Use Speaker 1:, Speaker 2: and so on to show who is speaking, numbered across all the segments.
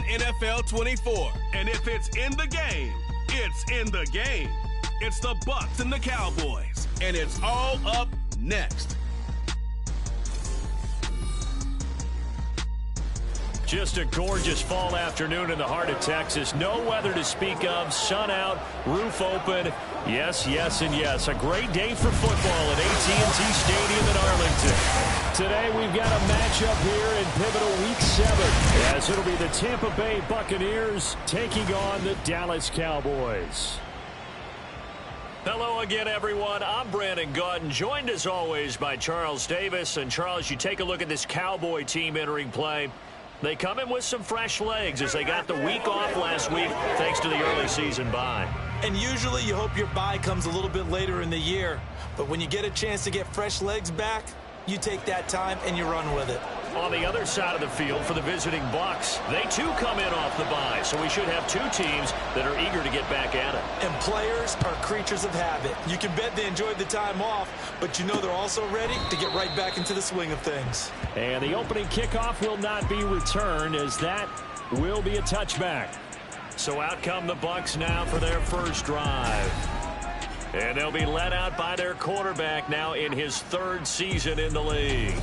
Speaker 1: NFL 24. And if it's in the game, it's in the game. It's the Bucs and the Cowboys. And it's all up next.
Speaker 2: Just a gorgeous fall afternoon in the heart of Texas. No weather to speak of. Sun out, roof open. Yes, yes, and yes. A great day for football at AT&T Stadium in Arlington. Today we've got a matchup here in pivotal Week 7, as it'll be the Tampa Bay Buccaneers taking on the Dallas Cowboys. Hello again, everyone. I'm Brandon Gautin, joined as always by Charles Davis. And Charles, you take a look at this Cowboy team entering play. They come in with some fresh legs as they got the week off last week thanks to the early season bye.
Speaker 3: And usually you hope your bye comes a little bit later in the year. But when you get a chance to get fresh legs back, you take that time and you run with it.
Speaker 2: On the other side of the field for the visiting Bucs, they too come in off the bye. So we should have two teams that are eager to get back at it.
Speaker 3: And players are creatures of habit. You can bet they enjoyed the time off, but you know they're also ready to get right back into the swing of things.
Speaker 2: And the opening kickoff will not be returned, as that will be a touchback. So out come the Bucs now for their first drive. And they'll be led out by their quarterback now in his third season in the league.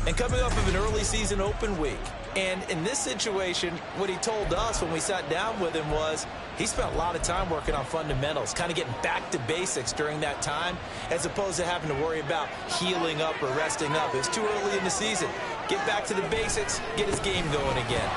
Speaker 3: And coming off of an early season open week. And in this situation, what he told us when we sat down with him was he spent a lot of time working on fundamentals, kind of getting back to basics during that time, as opposed to having to worry about healing up or resting up. It's too early in the season. Get back to the basics, get his game going again.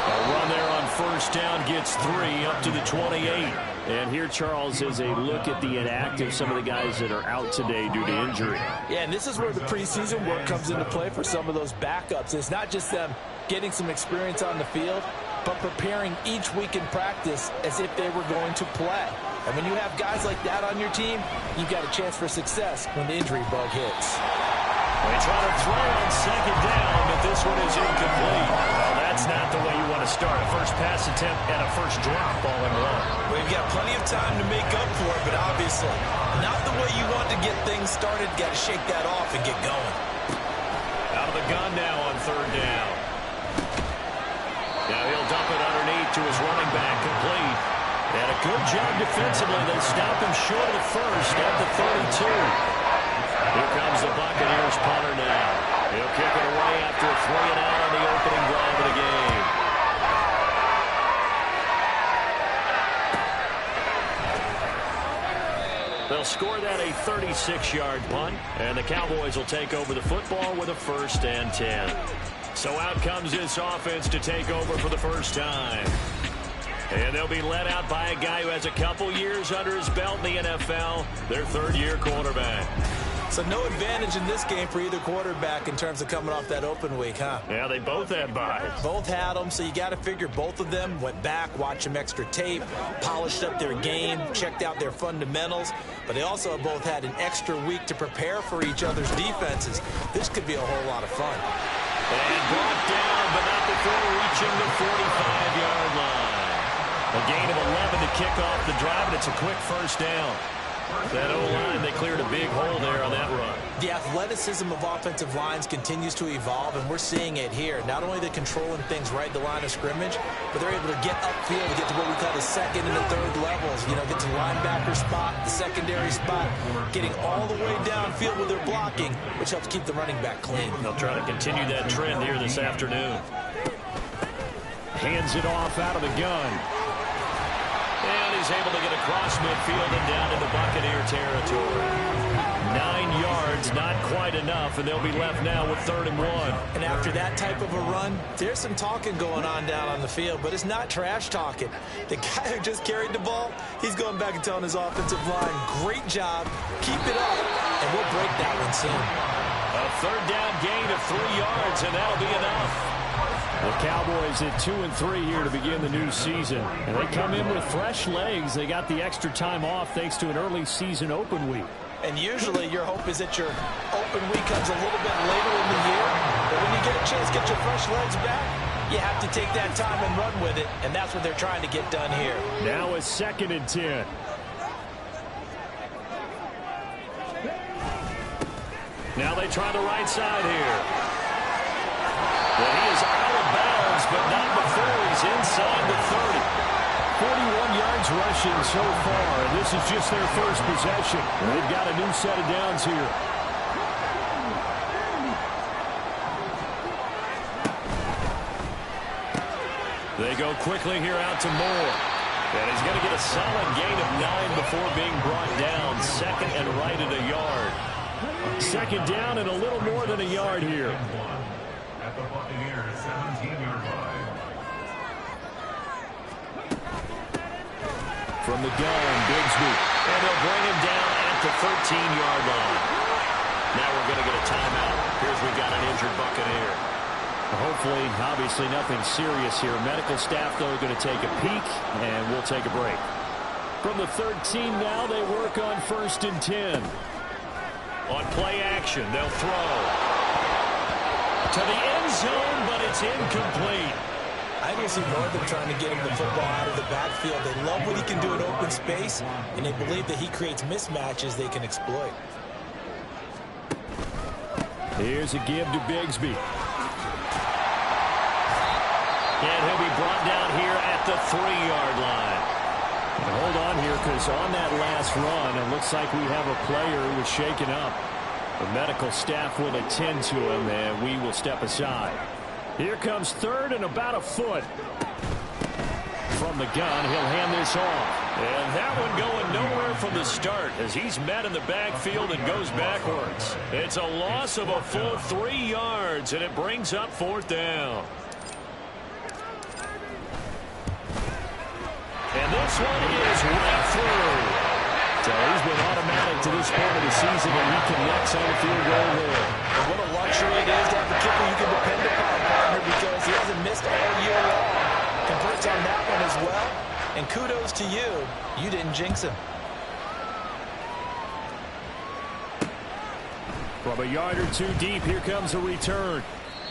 Speaker 2: A run there on first down gets 3 up to the 28. And here, Charles, is a look at the inactive, some of the guys that are out today due to injury.
Speaker 3: Yeah, and this is where the preseason work comes into play for some of those backups. It's not just them getting some experience on the field, but preparing each week in practice as if they were going to play. And when you have guys like that on your team, you've got a chance for success when the injury bug hits.
Speaker 2: They try to throw on second down, but this one is incomplete. Well, that's not the way you want to start. A first pass attempt and a first drop all in one.
Speaker 3: Well, you've got plenty of time to make up for it, but obviously not the way you want to get things started. Got to shake that off and get going.
Speaker 2: Out of the gun now on third down. Now he'll dump it underneath to his running back, complete. And a good job defensively. They stop him short of the first at the 32. Here comes the Buccaneers punter now. He'll kick it away after a 3-and-out on the opening drive of the game. They'll score that a 36-yard punt, and the Cowboys will take over the football with a 1st and 10. So out comes this offense to take over for the first time. And they'll be led out by a guy who has a couple years under his belt in the NFL, their third-year quarterback.
Speaker 3: So no advantage in this game for either quarterback in terms of coming off that open week, huh?
Speaker 2: Yeah, they both had buys.
Speaker 3: Both had them, so you got to figure both of them went back, watched some extra tape, polished up their game, checked out their fundamentals, but they also both had an extra week to prepare for each other's defenses. This could be a whole lot of fun.
Speaker 2: And brought down, but not before reaching the 45-yard line. A gain of 11 to kick off the drive, and it's a quick first down. That O-line, they cleared a big hole there on that run.
Speaker 3: The athleticism of offensive lines continues to evolve, and we're seeing it here. Not only they're controlling things right at the line of scrimmage, but they're able to get upfield to get to what we call the second and the third levels. You know, get to the linebacker spot, the secondary spot, getting all the way downfield with their blocking, which helps keep the running back clean.
Speaker 2: They'll try to continue that trend here this afternoon. Hands it off out of the gun. And he's able to get across midfield and down into Buccaneer territory. 9 yards, not quite enough, and they'll be left now with 3rd and 1.
Speaker 3: And after that type of a run, there's some talking going on down on the field, but it's not trash talking. The guy who just carried the ball, he's going back and telling his offensive line, great job, keep it up, and we'll break that one soon.
Speaker 2: A 3rd down gain of 3 yards, and that'll be enough. The Cowboys at 2-3 here to begin the new season. And they come in with fresh legs. They got the extra time off thanks to an early season open week.
Speaker 3: And usually your hope is that your open week comes a little bit later in the year. But when you get a chance to get your fresh legs back, you have to take that time and run with it. And that's what they're trying to get done here.
Speaker 2: Now a 2nd and 10. Now they try the right side here. Well, he is out of bounds throws, but not before he's inside the 30. 41 yards rushing so far, and this is just their first possession. They've got a new set of downs here. They go quickly here out to Moore. And he's going to get a solid gain of 9 before being brought down. Second and right at a yard. Second down and a little more than a yard here.
Speaker 4: At the Buccaneers 17-yard line.
Speaker 2: From the gun, Bigsby. And they'll bring him down at the 13-yard line. Now we're going to get a timeout. Here's we've got an injured Buccaneer. Hopefully, obviously nothing serious here. Medical staff, though, going to take a peek, and we'll take a break. From the 13 now, they work on 1st and 10. On play action, they'll throw. To the end zone, but it's incomplete.
Speaker 3: I don't see more of them trying to get him the football out of the backfield. They love what he can do in open space, and they believe that he creates mismatches they can exploit.
Speaker 2: Here's a give to Bigsby. And he'll be brought down here at the 3-yard line. And hold on here, because on that last run, it looks like we have a player who was shaken up. The medical staff will attend to him, and we will step aside. Here comes 3rd and about a foot. From the gun, he'll hand this off. And that one going nowhere from the start as he's met in the backfield and goes backwards. It's a loss of a full 3 yards, and it brings up 4th down. And this one is right through. So he's been automatic to this point of the season, and he connects on the field goal there.
Speaker 3: And what a luxury it is to have a kicker you can depend upon, partner, because he hasn't missed all year long. Converts on that one as well. And kudos to you. You didn't jinx him.
Speaker 2: From a yard or 2 deep, here comes a return.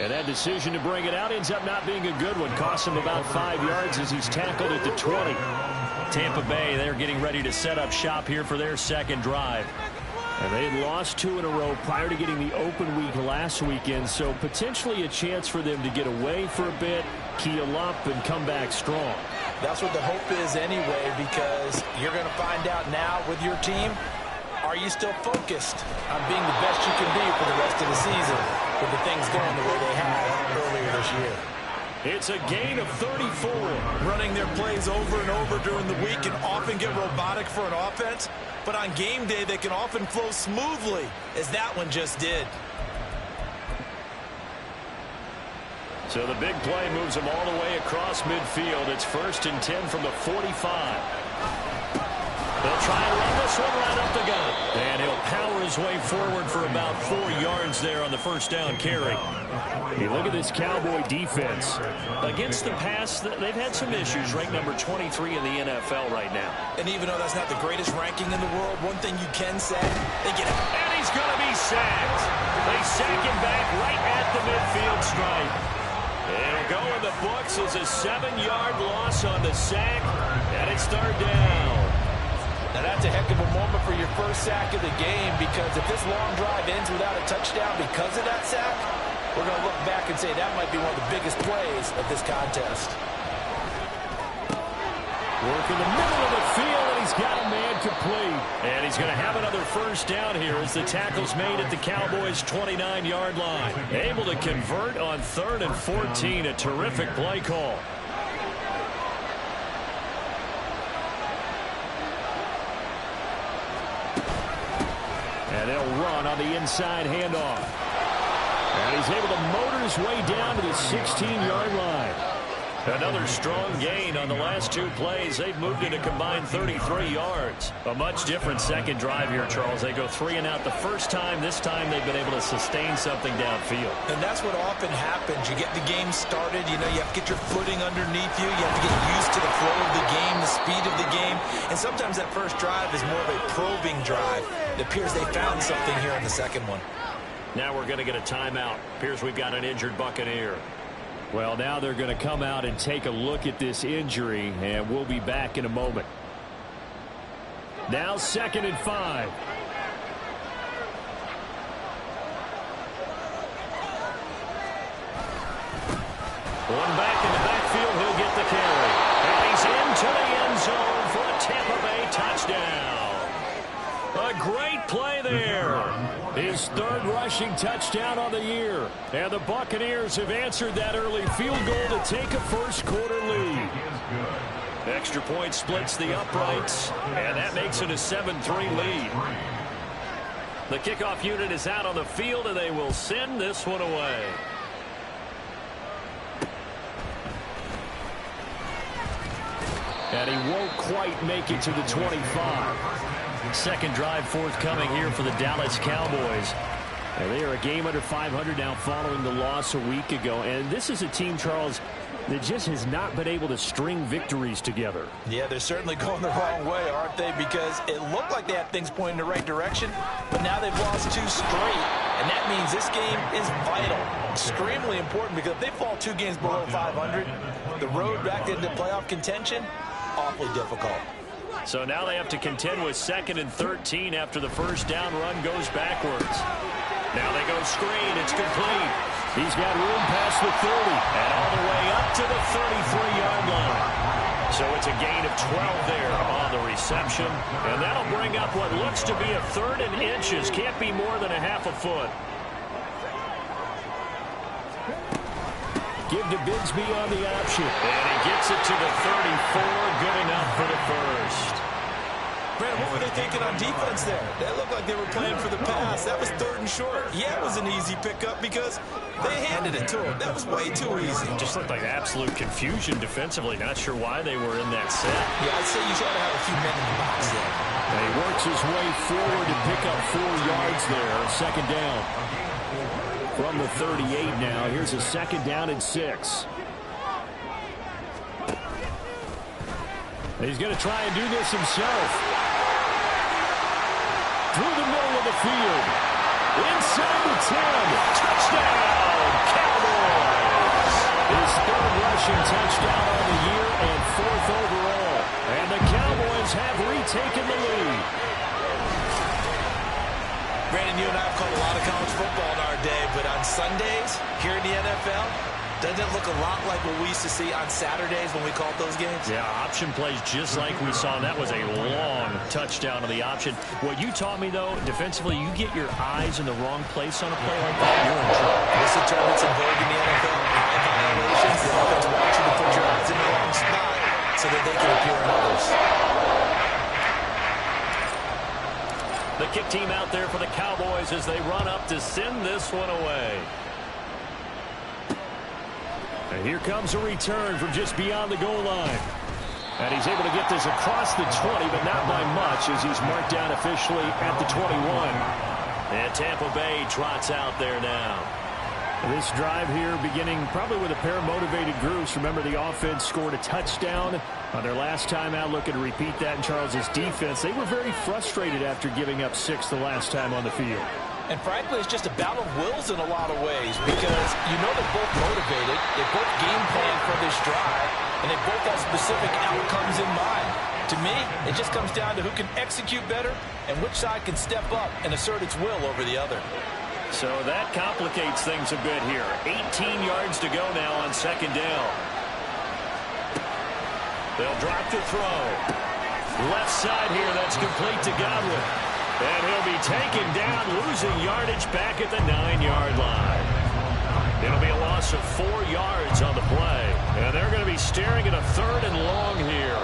Speaker 2: And that decision to bring it out ends up not being a good one. Costs him about 5 yards as he's tackled at the 20. Tampa Bay, they're getting ready to set up shop here for their second drive. And they had lost 2 in a row prior to getting the open week last weekend, so potentially a chance for them to get away for a bit, keel up, and come back strong.
Speaker 3: That's what the hope is anyway, because you're going to find out now with your team, are you still focused on being the best you can be for the rest of the season with the things going the way they have earlier this year?
Speaker 2: It's a gain of 34.
Speaker 3: Running their plays over and over during the week can often get robotic for an offense, but on game day they can often flow smoothly, as that one just did.
Speaker 2: So the big play moves them all the way across midfield. It's 1st and 10 from the 45. They'll try and run this one right up the gut. And he'll power his way forward for about 4 yards there on the 1st down carry. You look at this Cowboy defense. Against the pass, they've had some issues. Ranked number 23 in the NFL right now.
Speaker 3: And even though that's not the greatest ranking in the world, one thing you can say, they get it.
Speaker 2: And he's going to be sacked. They sack him back right at the midfield stripe. It'll go in the books as a 7-yard loss on the sack. And it's 3rd down.
Speaker 3: Now that's a heck of a moment for your first sack of the game, because if this long drive ends without a touchdown because of that sack, we're going to look back and say that might be one of the biggest plays of this contest.
Speaker 2: Work in the middle of the field, and he's got a man complete. And he's going to have another 1st down here as the tackle's made at the Cowboys' 29-yard line. Able to convert on 3rd and 14. A terrific play call. And they'll run on the inside handoff. And he's able to motor his way down to the 16-yard line. Another strong gain on the last 2 plays. They've moved it a combined 33 yards. A much different second drive here, Charles. They go 3 and out the first time. This time they've been able to sustain something downfield.
Speaker 3: And that's what often happens. You get the game started. You know, you have to get your footing underneath you. You have to get used to the flow of the game, the speed of the game. And sometimes that first drive is more of a probing drive. It appears they found something here in the second one.
Speaker 2: Now we're going to get a timeout. Appears we've got an injured Buccaneer. Well, now they're going to come out and take a look at this injury, and we'll be back in a moment. Now 2nd and 5. One back in the backfield, he'll get the carry. And he's into the end zone for a Tampa Bay touchdown. A great play there. His third rushing touchdown on the year. And the Buccaneers have answered that early field goal to take a first quarter lead. Extra point splits the uprights, and that makes it a 7-3 lead. The kickoff unit is out on the field, and they will send this one away. And he won't quite make it to the 25. Second drive forthcoming here for the Dallas Cowboys. And they are a game under 500 now following the loss a week ago. And this is a team, Charles, that just has not been able to string victories together.
Speaker 3: Yeah, they're certainly going the wrong way, aren't they? Because it looked like they had things pointing in the right direction, but now they've lost 2 straight. And that means this game is vital, extremely important, because if they fall 2 games below 500, the road back into playoff contention, awfully difficult.
Speaker 2: So now they have to contend with 2nd and 13 after the first down run goes backwards. Now they go screen. It's complete. He's got room past the 30 and all the way up to the 33-yard line. So it's a gain of 12 there on the reception. And that'll bring up what looks to be a 3rd and inches. Can't be more than a half a foot. Give to Bigsby on the option. And he gets it to the 34. Good enough for the first.
Speaker 3: Brandon, what were they thinking on defense there? That looked like they were playing for the pass. That was 3rd and short. Yeah, it was an easy pickup because they handed it to him. That was way too easy.
Speaker 2: Just looked like absolute confusion defensively. Not sure why they were in that set.
Speaker 3: Yeah, I'd say you try to have a few men in the box there.
Speaker 2: And he works his way forward to pick up 4 yards there. 2nd down. From the 38 now, here's a 2nd down and 6. He's going to try and do this himself. Through the middle of the field. Inside the 10. Touchdown, Cowboys. His 3rd rushing touchdown on the year and 4th overall. And the Cowboys have retaken the lead.
Speaker 3: Brandon, you and I have called a lot of college football in our day, but on Sundays, here in the NFL, doesn't it look a lot like what we used to see on Saturdays when we called those games?
Speaker 2: Yeah, option plays just like we saw. That was a long touchdown on the option. What you taught me, though, defensively, you get your eyes in the wrong place on a play like that, you're in trouble.
Speaker 3: This is tournaments in vogue in the NFL. High violations. The offense wants you to put your eyes in the wrong spot so that they can appear in others.
Speaker 2: The kick team out there for the Cowboys as they run up to send this one away. And here comes a return from just beyond the goal line. And he's able to get this across the 20, but not by much as he's marked down officially at the 21. And Tampa Bay trots out there now. This drive here beginning probably with a pair of motivated groups. Remember, the offense scored a touchdown on their last time out, looking to repeat that in Charles's defense. They were very frustrated after giving up 6 the last time on the field.
Speaker 3: And frankly, it's just a battle of wills in a lot of ways because you know they're both motivated, they both game plan for this drive, and they both have specific outcomes in mind. To me, it just comes down to who can execute better and which side can step up and assert its will over the other.
Speaker 2: So that complicates things a bit here. 18 yards to go now on 2nd down. They'll drop to throw. Left side here, that's complete to Godwin. And he'll be taken down, losing yardage back at the 9-yard line. It'll be a loss of 4 yards on the play. And they're going to be staring at a 3rd and long here.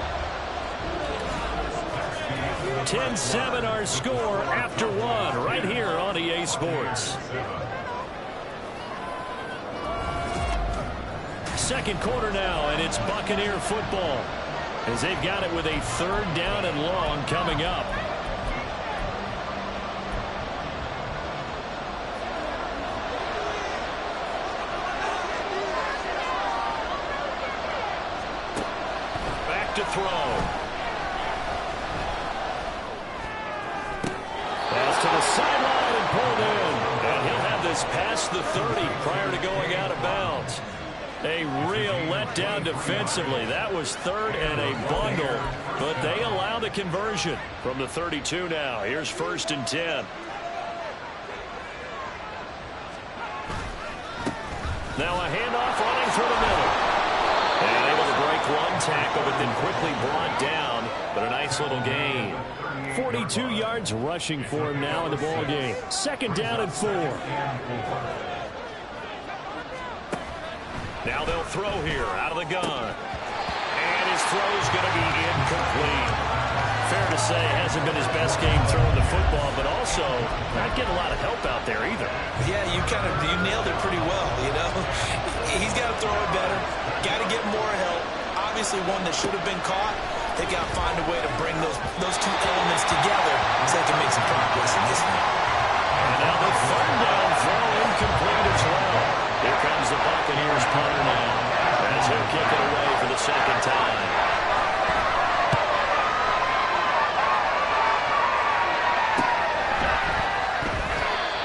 Speaker 2: 10-7 our score after 1 right here on EA Sports. Second quarter now, and it's Buccaneer football as they've got it with a 3rd down and long coming up. Back to throw. To the sideline and pulled in. And he'll have this past the 30 prior to going out of bounds. A real letdown defensively. That was 3rd and a bundle, but they allow the conversion from the 32 now. Here's 1st and 10. Now a handoff running through the middle. and quickly brought down, but a nice little gain. 42 yards rushing for him now in the ball game. 2nd down and 4. Now they'll throw here out of the gun. And his throw's going to be incomplete. Fair to say, hasn't been his best game throwing the football, but also not getting a lot of help out there either.
Speaker 3: Yeah, you nailed it pretty well, you know. He's got to throw it better. Got to get more help. Obviously one that should have been caught. They got to find a way to bring those two elements together so they can make some progress in this one.
Speaker 2: And now the 3rd down throw incomplete as well. Here comes the Buccaneers punter now as he'll kick it away for the 2nd time.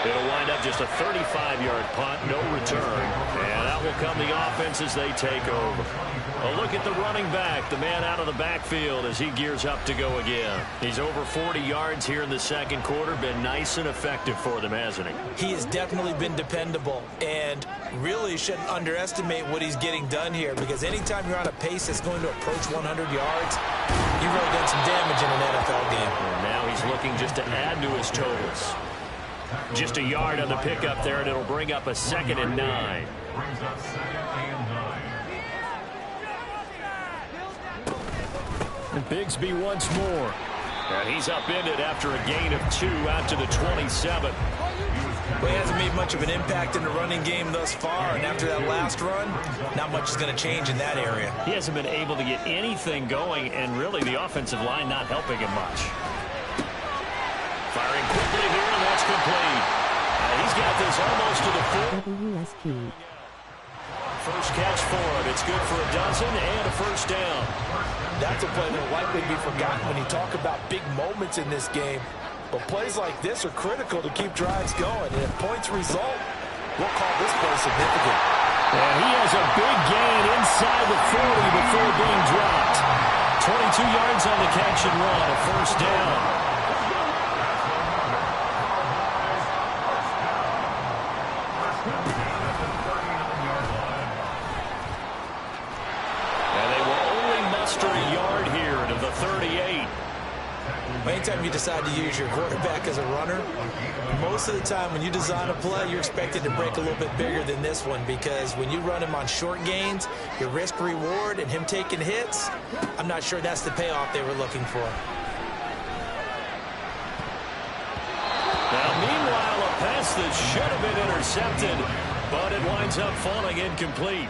Speaker 2: It'll wind up just a 35-yard punt, no return. And out will come the offense as they take over. A look at the running back, the man out of the backfield as he gears up to go again. He's over 40 yards here in the 2nd quarter. Been nice and effective for them, hasn't he?
Speaker 3: He has definitely been dependable, and really shouldn't underestimate what he's getting done here, because anytime you're on a pace that's going to approach 100 yards, you've really done some damage in an NFL game.
Speaker 2: And now he's looking just to add to his totals. Just a yard on the pickup there, and it'll bring up a 2nd and 9.
Speaker 4: Brings up 2nd and 9.
Speaker 2: And Bigsby once more. And he's upended after a gain of 2 out to the 27.
Speaker 3: Well, he hasn't made much of an impact in the running game thus far, and after that last run, not much is going to change in that area.
Speaker 2: He hasn't been able to get anything going, and really the offensive line not helping him much. Firing quickly here, and that's complete. He's got this almost to the 4. First catch for him. It's good for a dozen and a 1st down.
Speaker 3: That's a play that will likely be forgotten when you talk about big moments in this game. But plays like this are critical to keep drives going. And if points result, we'll call this play significant.
Speaker 2: And he has a big gain inside the 40 before being dropped. 22 yards on the catch and run, a 1st down.
Speaker 3: Anytime you decide to use your quarterback as a runner, most of the time when you design a play, you're expected to break a little bit bigger than this one, because when you run him on short gains, your risk-reward and him taking hits, I'm not sure that's the payoff they were looking for.
Speaker 2: Now, meanwhile, a pass that should have been intercepted, but it winds up falling incomplete.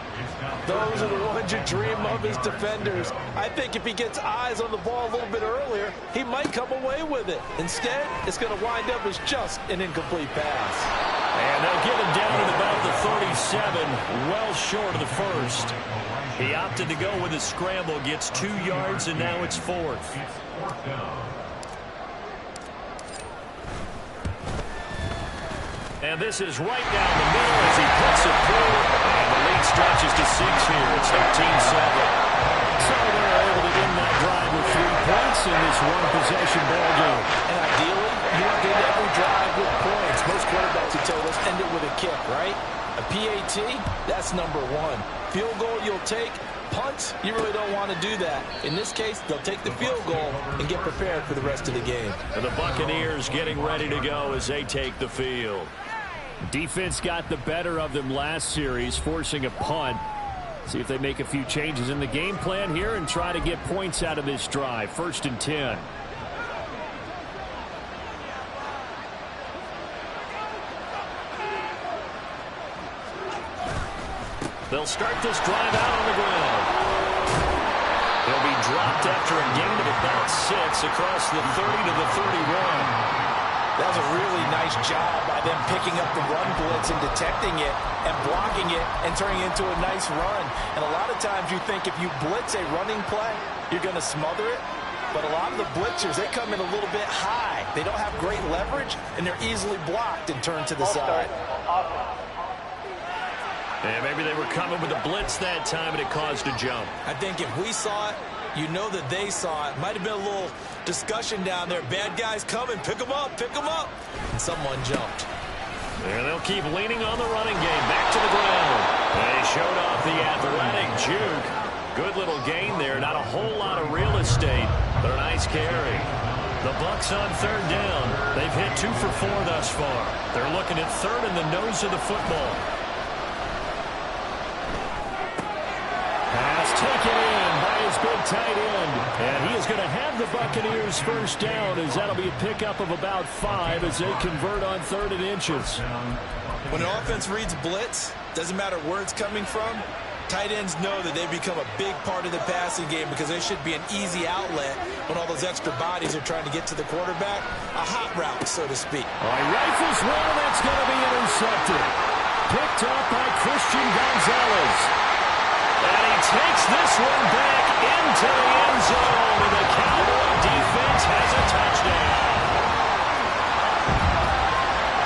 Speaker 3: Those are the ones you dream of as defenders. I think if he gets eyes on the ball a little bit earlier, he might come away with it. Instead, it's going to wind up as just an incomplete pass.
Speaker 2: And they'll get him down at about the 37, well short of the 1st. He opted to go with a scramble, gets 2 yards, and now it's 4th. And this is right down the middle as he puts it through. And the lead stretches to 6 here. It's 13-7. So they're able to end that drive with 3 points in this one-possession ball game.
Speaker 3: And ideally, you want to end every drive with points. Most quarterbacks would tell us end it with a kick, right? A PAT, that's number 1. Field goal you'll take. Punts, you really don't want to do that. In this case, they'll take the field goal and get prepared for the rest of the game.
Speaker 2: And the Buccaneers getting ready to go as they take the field. Defense got the better of them last series, forcing a punt. See if they make a few changes in the game plan here and try to get points out of this drive. 1st and 10. They'll start this drive out on the ground. He'll be dropped after a gain of about 6 across the 30 to the 31.
Speaker 3: That was a really nice job by them picking up the run blitz and detecting it and blocking it and turning it into a nice run. And a lot of times you think if you blitz a running play, you're going to smother it. But a lot of the blitzers, they come in a little bit high. They don't have great leverage, and they're easily blocked and turned to the side.
Speaker 2: And maybe they were coming with a blitz that time, and it caused a jump.
Speaker 3: I think if we saw it, you know that they saw it. Might have been a little discussion down there. Bad guys coming. Pick them up. Pick them up. And someone jumped.
Speaker 2: And they'll keep leaning on the running game. Back to the ground. They showed off the athletic juke. Good little gain there. Not a whole lot of real estate, but a nice carry. The Bucs on third down. They've hit 2 for 4 thus far. They're looking at third in the nose of the football. Pass taken in by his big tight end. And he is going to have the Buccaneers first down, as that'll be a pickup of about 5 as they convert on 3rd and inches.
Speaker 3: When an offense reads blitz, doesn't matter where it's coming from, tight ends know that they've become a big part of the passing game because they should be an easy outlet when all those extra bodies are trying to get to the quarterback. A hot route, so to speak.
Speaker 2: All right, rifles one, that's going to be intercepted. Picked up by Christian Gonzalez. And he takes this one back into the end zone, and the Cowboy defense has a touchdown.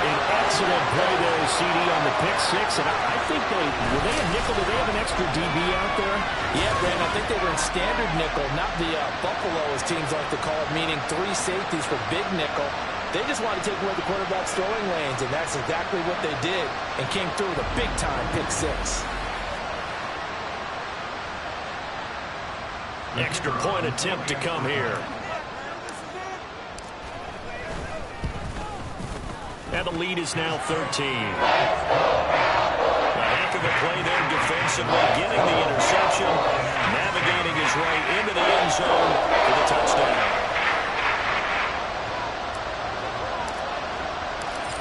Speaker 2: An excellent play there, CD, on the pick six. And I think were they a nickel? Did they have an extra DB out there?
Speaker 3: Yeah, Brandon, I think they were in standard nickel, not the Buffalo, as teams like to call it, meaning 3 safeties for big nickel. They just wanted to take away the quarterback's throwing lanes, and that's exactly what they did, and came through with a big-time pick six.
Speaker 2: Extra point attempt to come here. And the lead is now 13. A heck of a play there defensively, getting the interception, navigating his way into the end zone for the touchdown.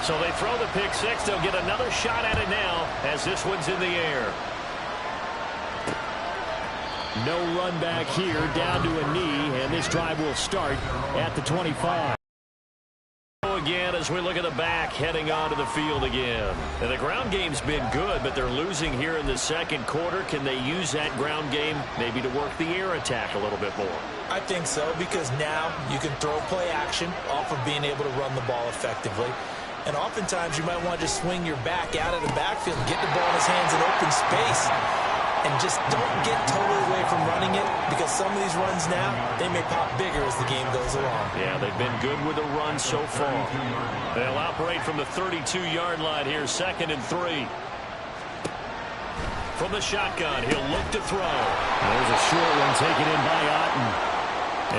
Speaker 2: So they throw the pick six. They'll get another shot at it now as this one's in the air. No run back here, down to a knee, and this drive will start at the 25. Again, as we look at the back, heading onto the field again. And the ground game's been good, but they're losing here in the second quarter. Can they use that ground game maybe to work the air attack a little bit more?
Speaker 3: I think so, because now you can throw play action off of being able to run the ball effectively. And oftentimes you might want to just swing your back out of the backfield and get the ball in his hands in open space. And just don't get totally away from running it, because some of these runs now, they may pop bigger as the game goes along.
Speaker 2: Yeah, they've been good with the run so far. They'll operate from the 32-yard line here, 2nd and 3. From the shotgun, he'll look to throw. There's a short one taken in by Otten.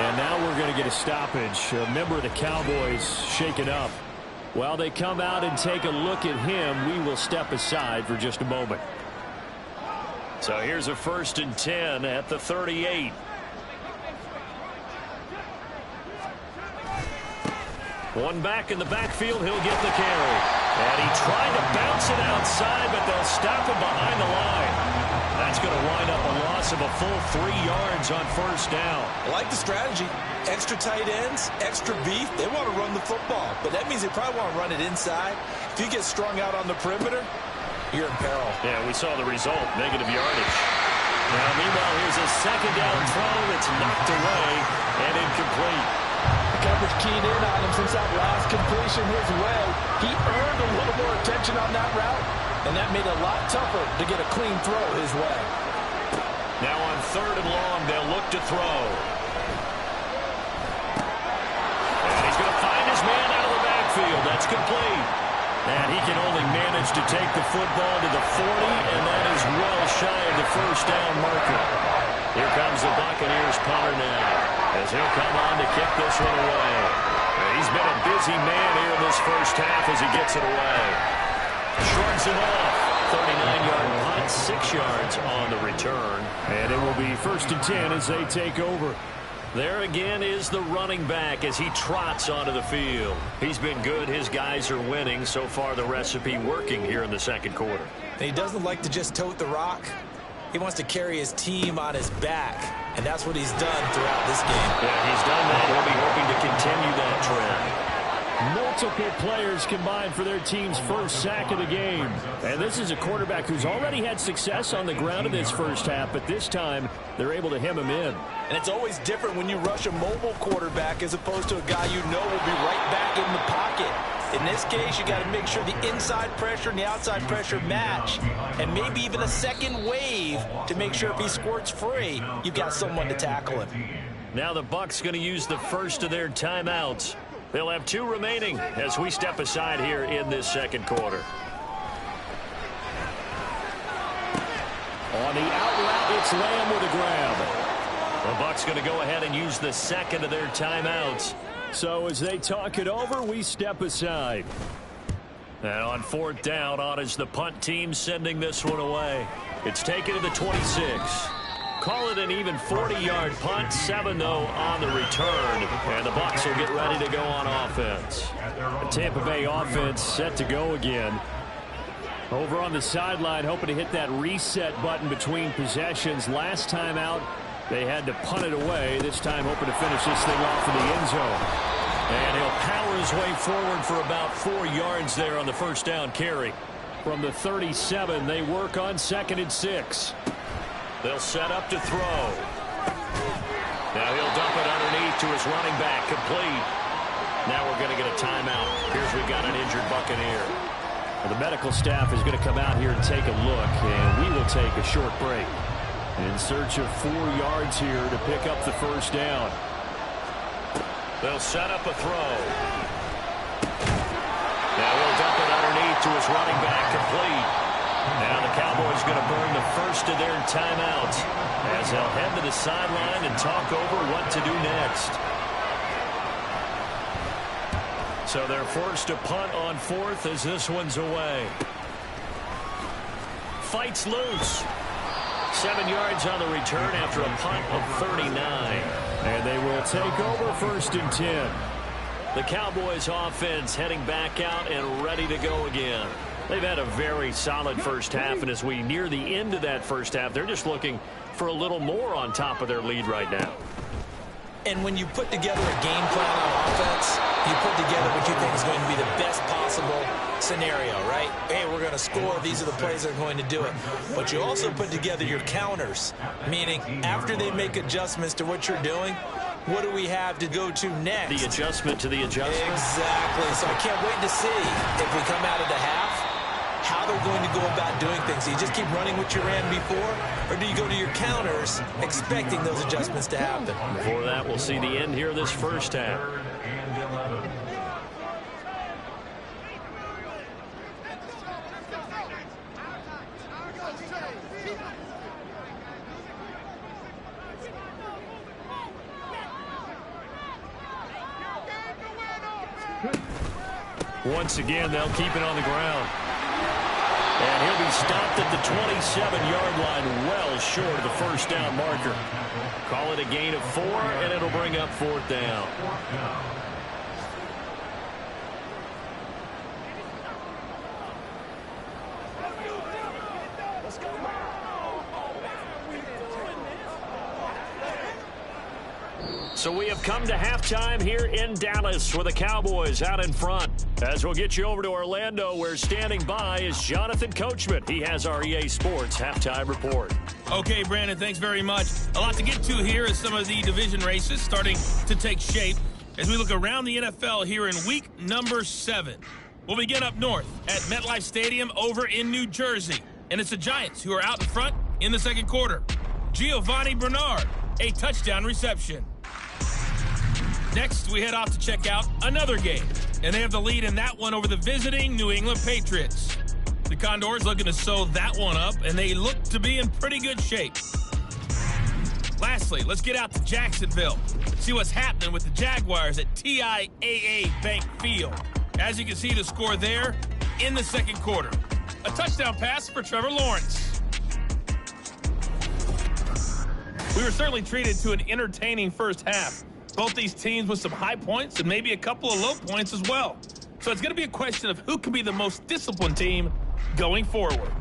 Speaker 2: And now we're going to get a stoppage. A member of the Cowboys shaken up. While they come out and take a look at him, we will step aside for just a moment. So here's a 1st and 10 at the 38. One back in the backfield, he'll get the carry. And he tried to bounce it outside, but they'll stop him behind the line. That's going to wind up a loss of a full 3 yards on 1st down.
Speaker 3: I like the strategy. Extra tight ends, extra beef, they want to run the football. But that means they probably want to run it inside. If you get strung out on the perimeter, you're in peril.
Speaker 2: Yeah, we saw the result, negative yardage. Now, meanwhile, here's a 2nd down throw that's knocked away and incomplete.
Speaker 3: The coverage keyed in on him since that last completion his way. He earned a little more attention on that route, and that made it a lot tougher to get a clean throw his way.
Speaker 2: Now on 3rd and long, they'll look to throw. And he's going to find his man out of the backfield. That's complete. And he can only manage to take the football to the 40, and that is well shy of the 1st down marker. Here comes the Buccaneers punter now, as he'll come on to kick this one away. And he's been a busy man here in this 1st half as he gets it away. Shorts him off. 39-yard punt, 6 yards on the return. And it will be 1st and 10 as they take over. There again is the running back as he trots onto the field. He's been good. His guys are winning. So far, the recipe working here in the second quarter.
Speaker 3: And he doesn't like to just tote the rock. He wants to carry his team on his back, and that's what he's done throughout this game.
Speaker 2: Yeah, he's done that. He'll be hoping to continue that trend.
Speaker 5: Multiple players combined for their team's 1st sack of the game. And this is a quarterback who's already had success on the ground in this 1st half, but this time they're able to hem him in.
Speaker 3: And it's always different when you rush a mobile quarterback as opposed to a guy you know will be right back in the pocket. In this case, you got to make sure the inside pressure and the outside pressure match, and maybe even a second wave to make sure if he squirts free, you've got someone to tackle him.
Speaker 2: Now the Bucs going to use the first of their timeouts. They'll have 2 remaining as we step aside here in this second quarter.
Speaker 5: On the out route, it's Lamb with a grab.
Speaker 2: The Bucs going to go ahead and use the second of their timeouts.
Speaker 5: So as they talk it over, we step aside.
Speaker 2: And on fourth down, on is the punt team sending this one away. It's taken to the 26. Call it an even 40-yard punt. 7, though, on the return. And the Bucs will get ready to go on offense.
Speaker 5: The Tampa Bay offense set to go again. Over on the sideline, hoping to hit that reset button between possessions. Last time out, they had to punt it away. This time hoping to finish this thing off in the end zone.
Speaker 2: And he'll power his way forward for about 4 yards there on the first down carry.
Speaker 5: From the 37, they work on 2nd and 6.
Speaker 2: They'll set up to throw. Now he'll dump it underneath to his running back, complete. Now we're going to get a timeout. Here's we got an injured Buccaneer.
Speaker 5: Well, the medical staff is going to come out here and take a look, and we will take a short break. In search of 4 yards here to pick up the first down.
Speaker 2: They'll set up a throw. Now he'll dump it underneath to his running back, complete. Now the Cowboys going to burn the first of their timeouts as they'll head to the sideline and talk over what to do next. So they're forced to punt on 4th as this one's away. Fights loose. 7 yards on the return after a punt of 39.
Speaker 5: And they will take over 1st and 10.
Speaker 2: The Cowboys offense heading back out and ready to go again. They've had a very solid first half, and as we near the end of that first half, they're just looking for a little more on top of their lead right now.
Speaker 3: And when you put together a game plan on offense, you put together what you think is going to be the best possible scenario, right? Hey, we're going to score. These are the plays that are going to do it. But you also put together your counters, meaning after they make adjustments to what you're doing, what do we have to go to next?
Speaker 2: The adjustment to the adjustment.
Speaker 3: Exactly. So I can't wait to see if we come out of the half, how they're going to go about doing things. Do you just keep running what you ran before, or do you go to your counters expecting those adjustments to happen?
Speaker 2: Before that, we'll see the end here of this first half.
Speaker 5: Once again, they'll keep it on the ground. And he'll be stopped at the 27-yard line, well short of the first down marker.
Speaker 2: Call it a gain of 4, and it'll bring up 4th down. So we have come to halftime here in Dallas with the Cowboys out in front. As we'll get you over to Orlando, where standing by is Jonathan Coachman. He has our EA Sports halftime report.
Speaker 6: Okay, Brandon, thanks very much. A lot to get to here as some of the division races starting to take shape as we look around the NFL here in week number 7. We'll begin up north at MetLife Stadium over in New Jersey. And it's the Giants who are out in front in the second quarter. Giovanni Bernard, a touchdown reception. Next, we head off to check out another game, and they have the lead in that one over the visiting New England Patriots. The Condors looking to sew that one up, and they look to be in pretty good shape. Lastly, let's get out to Jacksonville, see what's happening with the Jaguars at TIAA Bank Field. As you can see, the score there in the second quarter. A touchdown pass for Trevor Lawrence. We were certainly treated to an entertaining first half. Both these teams with some high points and maybe a couple of low points as well. So it's going to be a question of who can be the most disciplined team going forward.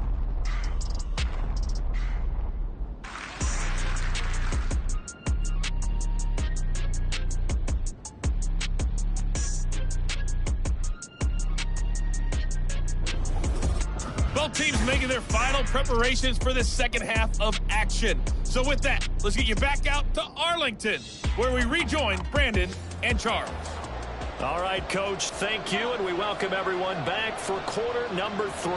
Speaker 6: Both teams making their final preparations for this second half of action. So with that, let's get you back out to Arlington, where we rejoin Brandon and Charles.
Speaker 2: All right, Coach, thank you, and we welcome everyone back for quarter number 3.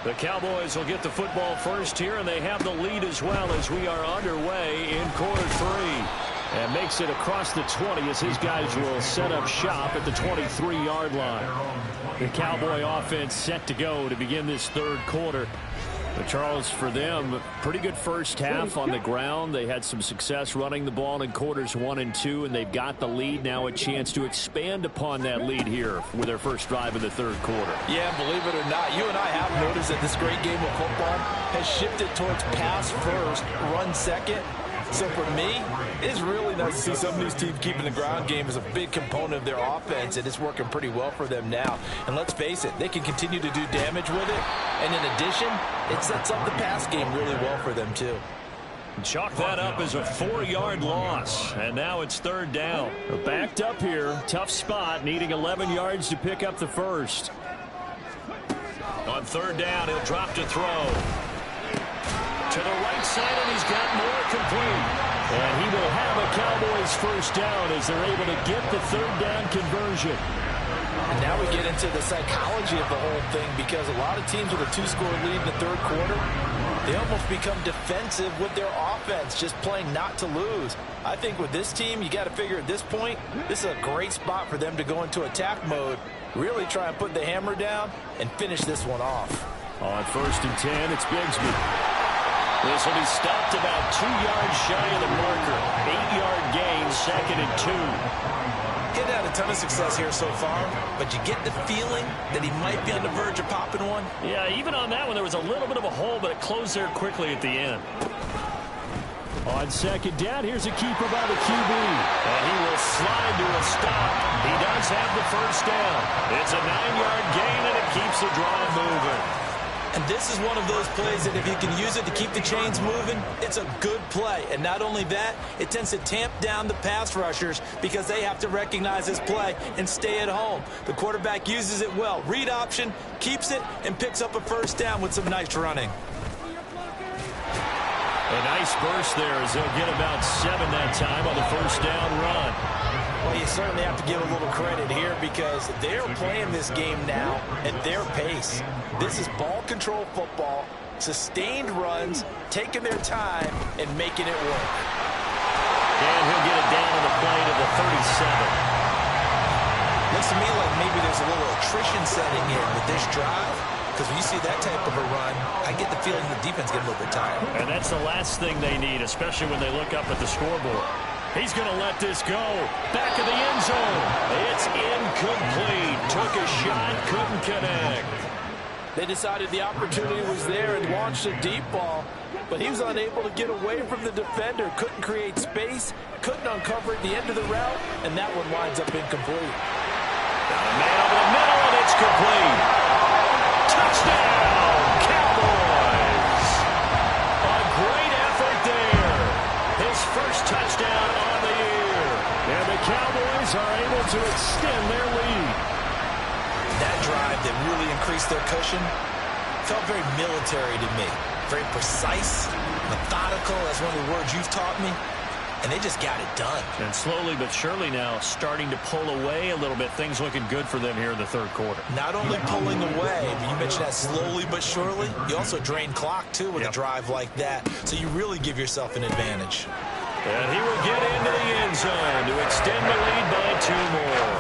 Speaker 2: The Cowboys will get the football first here, and they have the lead as well as we are underway in quarter 3. And makes it across the 20 as his guys will set up shop at the 23-yard line. The Cowboy offense set to go to begin this third quarter.
Speaker 5: But Charles, for them, pretty good first half on the ground. They had some success running the ball in quarters 1 and 2, and they've got the lead. Now a chance to expand upon that lead here with their first drive in the third quarter.
Speaker 3: Yeah, believe it or not, you and I have noticed that this great game of football has shifted towards pass first, run second. So for me, it's really nice to see some of these teams keeping the ground game as a big component of their offense, and it's working pretty well for them now. And let's face it, they can continue to do damage with it. And in addition, it sets up the pass game really well for them too.
Speaker 2: Chalk that up as a 4-yard loss, and now it's third down.
Speaker 5: They're backed up here, tough spot, needing 11 yards to pick up the first.
Speaker 2: On third down, he'll drop to throw. To the right side, and he's got more complete.
Speaker 5: And he will have a Cowboys first down as they're able to get the third down conversion.
Speaker 3: And now we get into the psychology of the whole thing, because a lot of teams with a 2-score lead in the third quarter, they almost become defensive with their offense, just playing not to lose. I think with this team, you got to figure at this point, this is a great spot for them to go into attack mode, really try and put the hammer down and finish this one off.
Speaker 5: On first and 10, it's Bigsby.
Speaker 2: This will be stopped about 2 yards shy of the marker. 8-yard gain, 2nd and 2.
Speaker 3: He's had a ton of success here so far, but you get the feeling that he might be on the verge of popping one.
Speaker 2: Yeah, even on that one, there was a little bit of a hole, but it closed there quickly at the end.
Speaker 5: On second down, here's a keeper by the QB.
Speaker 2: And he will slide to a stop. He does have the first down. It's a 9-yard gain, and it keeps the drive moving.
Speaker 3: And this is one of those plays that if you can use it to keep the chains moving, it's a good play. And not only that, it tends to tamp down the pass rushers because they have to recognize this play and stay at home. The quarterback uses it well. Read option, keeps it, and picks up a first down with some nice running.
Speaker 2: A nice burst there as they'll get about 7 that time on the first down run.
Speaker 3: Well, you certainly have to give a little credit here because they're playing this game now at their pace. This is ball control football, sustained runs, taking their time, and making it work.
Speaker 2: And he'll get it down to the play to the 37.
Speaker 3: Looks to me like maybe there's a little attrition setting in with this drive. Because when you see that type of a run, I get the feeling the defense gets a little bit tired.
Speaker 2: And that's the last thing they need, especially when they look up at the scoreboard. He's going to let this go. Back of the end zone. It's incomplete. Took a shot, couldn't connect.
Speaker 3: They decided the opportunity was there and launched a deep ball, but he was unable to get away from the defender. Couldn't create space, couldn't uncover at the end of the route, and that one winds up incomplete.
Speaker 2: Got a man over the middle, and it's complete. Touchdown, Cowboys! A great effort there. His first touchdown on the year.
Speaker 5: And the Cowboys are able to extend their lead.
Speaker 3: That drive that really increased their cushion felt very military to me. Very precise, methodical, that's one of the words you've taught me. And they just got it done.
Speaker 2: And slowly but surely now starting to pull away a little bit. Things looking good for them here in the third quarter.
Speaker 3: Not only pulling away, but you mentioned that slowly but surely. You also drain clock, too, with a drive like that. So you really give yourself an advantage.
Speaker 2: And he will get into the end zone to extend the lead by 2 more.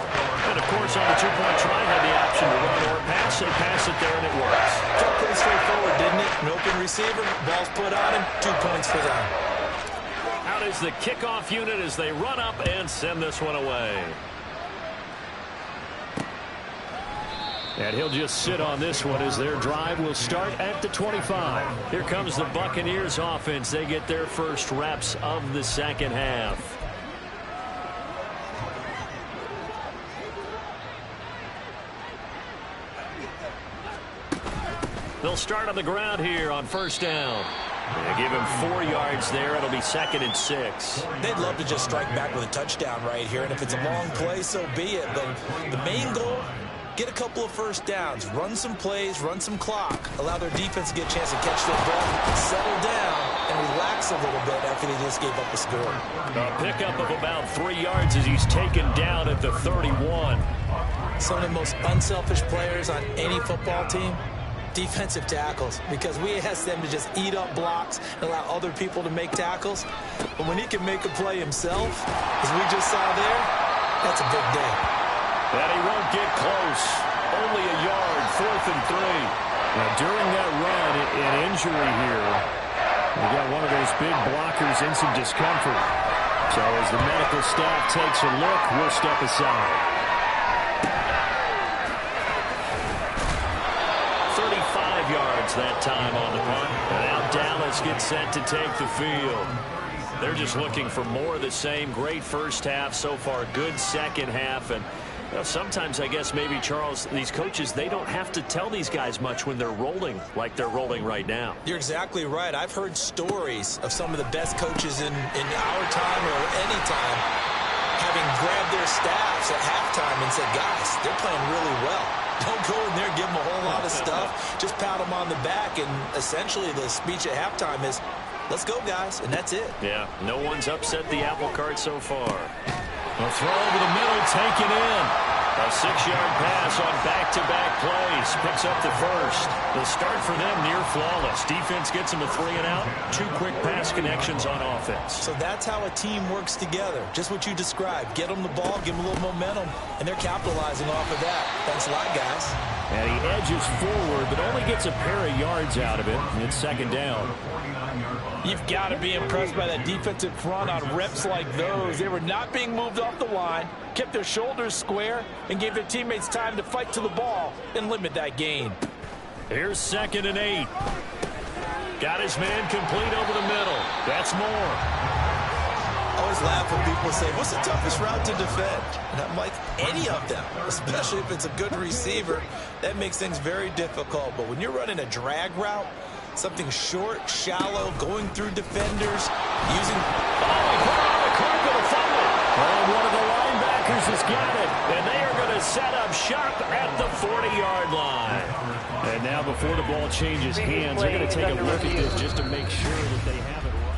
Speaker 2: And, of course, on the 2-point try, had the option to run or pass. They pass it there, and it works.
Speaker 3: Felt pretty straightforward, didn't it? An open receiver, ball's put on him, 2 points for them.
Speaker 2: Out is the kickoff unit as they run up and send this one away.
Speaker 5: And he'll just sit on this one as their drive will start at the 25.
Speaker 2: Here comes the Buccaneers offense. They get their first reps of the second half. They'll start on the ground here on first down. They give him 4 yards there. It'll be 2nd and 6.
Speaker 3: They'd love to just strike back with a touchdown right here, and if it's a long play, so be it. But the main goal, get a couple of first downs, run some plays, run some clock, allow their defense to get a chance to catch their breath, settle down, and relax a little bit after they just gave up a score.
Speaker 2: A pickup of about 3 yards as he's taken down at the 31.
Speaker 3: Some of the most unselfish players on any football team, defensive tackles, because we ask them to just eat up blocks and allow other people to make tackles. But when he can make a play himself, as we just saw there, that's a big day.
Speaker 2: And he won't get close. Only a yard, 4th and 3.
Speaker 5: Now, during that run, an injury here, we got one of those big blockers in some discomfort. So as the medical staff takes a look, we'll step aside.
Speaker 2: 35 yards that time on the punt. And now Dallas gets set to take the field. They're just looking for more of the same. Great first half so far. Good second half. And sometimes, I guess, maybe, Charles, these coaches, they don't have to tell these guys much when they're rolling like they're rolling right now.
Speaker 3: You're exactly right. I've heard stories of some of the best coaches in our time or any time having grabbed their staffs at halftime and said, guys, they're playing really well. Don't go in there and give them a whole lot of stuff. Just pat them on the back. And essentially the speech at halftime is, let's go, guys, and that's it.
Speaker 2: Yeah, no one's upset the apple cart so far. A throw over the middle, taken in. A 6-yard pass on back-to-back plays. Picks up the first. The start for them near flawless. Defense gets them a 3-and-out. 2 quick pass connections on offense.
Speaker 3: So that's how a team works together. Just what you described. Get them the ball, give them a little momentum, and they're capitalizing off of that. Thanks a lot, guys.
Speaker 5: And he edges forward, but only gets a pair of yards out of it. It's second down.
Speaker 7: You've got to be impressed by that defensive front on reps like those. They were not being moved off the line, kept their shoulders square, and gave their teammates time to fight to the ball and limit that gain.
Speaker 2: Here's 2nd and 8. Got his man complete over the middle. That's more.
Speaker 3: I always laugh when people say, what's the toughest route to defend? And I'm like, any of them, especially if it's a good receiver. That makes things very difficult. But when you're running a drag route, something short, shallow, going through defenders, using...
Speaker 2: Oh, he put on the clock with a fumble. And one of the linebackers has got it. And they are going to set up shop at the 40-yard line.
Speaker 5: And now before the ball changes hands, they're going to take a look at this just to make sure that they have it right.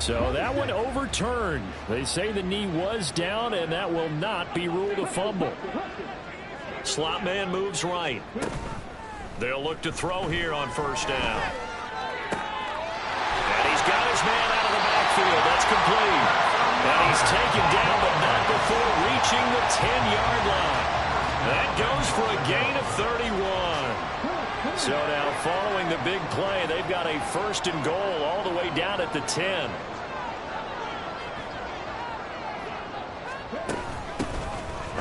Speaker 5: So that one overturned. They say the knee was down, and that will not be ruled a fumble.
Speaker 2: Slot man moves right. They'll look to throw here on first down. And he's got his man out of the backfield. That's complete. And he's taken down, but not before reaching the 10-yard line. That goes for a gain of 31. So now following the big play, they've got a 1st and goal all the way down at the 10.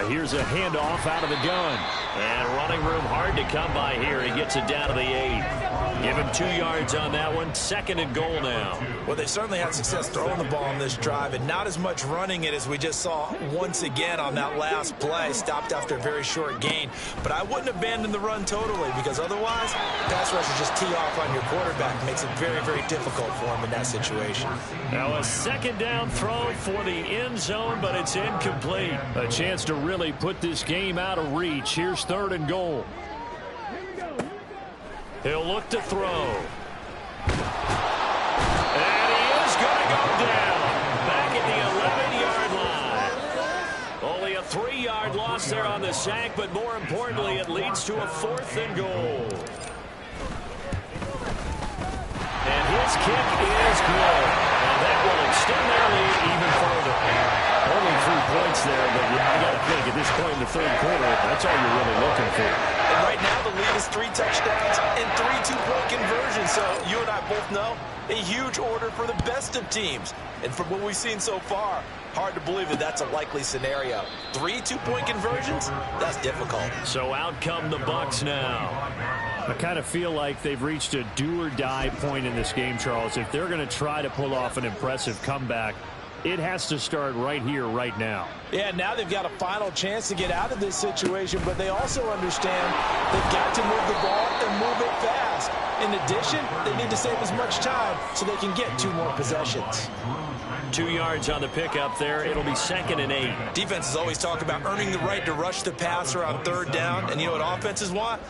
Speaker 5: Here's a handoff out of the gun.
Speaker 2: And running room hard to come by here. He gets it down to the 8. Give him 2 yards on that one. 2nd and goal now.
Speaker 3: Well, they certainly had success throwing the ball on this drive, and not as much running it as we just saw once again on that last play. Stopped after a very short gain. But I wouldn't abandon the run totally, because otherwise, pass rushers just tee off on your quarterback. Makes it very, very difficult for him in that situation.
Speaker 2: Now a 2nd down throw for the end zone, but it's incomplete.
Speaker 5: A chance to really put this game out of reach. Here's 3rd and goal.
Speaker 2: He'll look to throw. And he is going to go down. Back at the 11-yard line. Only a 3-yard loss there on the sack, but more importantly, it leads to a 4th and goal. And his kick is good. And that will extend their lead even further.
Speaker 5: Only 3 points there, but I got to think at this point in the 3rd quarter, that's all you're really looking for.
Speaker 3: And right now, the lead is 3 touchdowns and 3 two-point conversions. So you and I both know a huge order for the best of teams. And from what we've seen so far, hard to believe that that's a likely scenario. 3 two-point conversions? That's difficult.
Speaker 2: So out come the Bucs now.
Speaker 5: I kind of feel like they've reached a do-or-die point in this game, Charles. If they're going to try to pull off an impressive comeback, it has to start right here, right now.
Speaker 7: Yeah, now they've got a final chance to get out of this situation, but they also understand they've got to move the ball and move it fast. In addition, they need to save as much time so they can get 2 more possessions.
Speaker 2: 2 yards on the pickup there. It'll be 2nd and 8.
Speaker 3: Defenses always talk about earning the right to rush the passer on 3rd down. And you know what offenses want?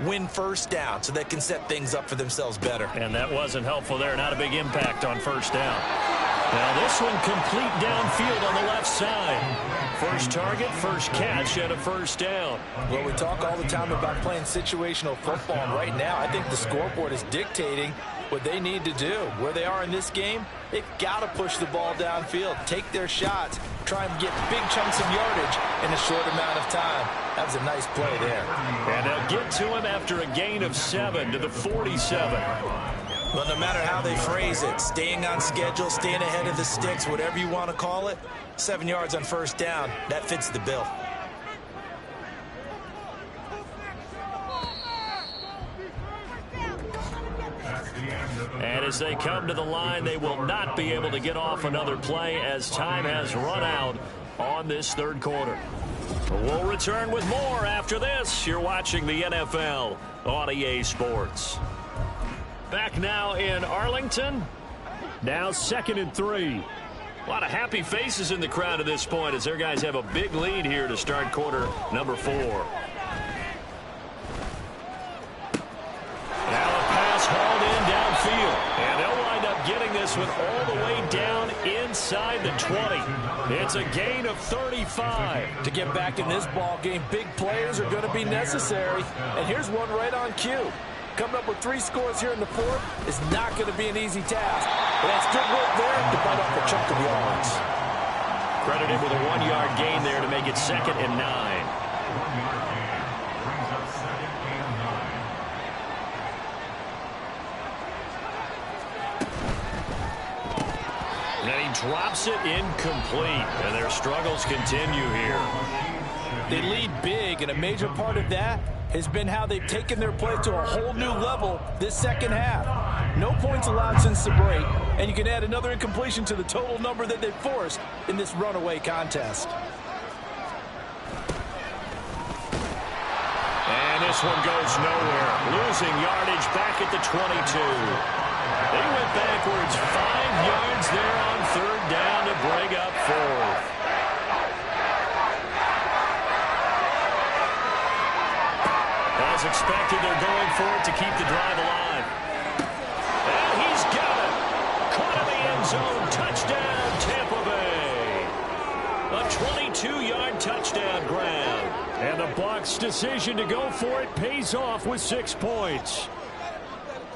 Speaker 3: Win 1st down so they can set things up for themselves better.
Speaker 2: And that wasn't helpful there. Not a big impact on 1st down. Now this one complete downfield on the left side. First target, first catch, and a first down.
Speaker 3: Well, we talk all the time about playing situational football, and right now I think the scoreboard is dictating what they need to do. Where they are in this game, they've got to push the ball downfield, take their shots, try and get big chunks of yardage in a short amount of time. That was a nice play there.
Speaker 2: And they'll get to him after a gain of 7 to the 47.
Speaker 3: Well, no matter how they phrase it, staying on schedule, staying ahead of the sticks, whatever you want to call it, 7 yards on first down, that fits the bill.
Speaker 2: And as they come to the line, they will not be able to get off another play as time has run out on this third quarter. We'll return with more after this. You're watching the NFL on EA Sports. Back now in Arlington.
Speaker 5: Now 2nd and 3.
Speaker 2: A lot of happy faces in the crowd at this point as their guys have a big lead here to start quarter number 4. Now a pass hauled in downfield. And they'll wind up getting this one all the way down inside the 20. It's a gain of 35.
Speaker 7: To get back in this ball game, big plays are going to be necessary. And here's one right on cue. Coming up with 3 scores here in the 4th is not going to be an easy task. But that's good work there to bite off a chunk of yards.
Speaker 2: Credited with a 1-yard gain there to make it 2nd and 9.
Speaker 4: 1-yard gain brings up 2nd and 9.
Speaker 2: And then he drops it incomplete. And their struggles continue here.
Speaker 7: They lead big, and a major part of that has been how they've taken their play to a whole new level this second half. No points allowed since the break, and you can add another incompletion to the total number that they've forced in this runaway contest.
Speaker 2: And this one goes nowhere. Losing yardage back at the 22. They went backwards 5 yards there on 3rd down to bring up 4th. As expected, they're going for it to keep the drive alive. And he's got it. Caught in the end zone. Touchdown, Tampa Bay. A 22-yard touchdown grab.
Speaker 5: And the Bucs' decision to go for it pays off with 6 points.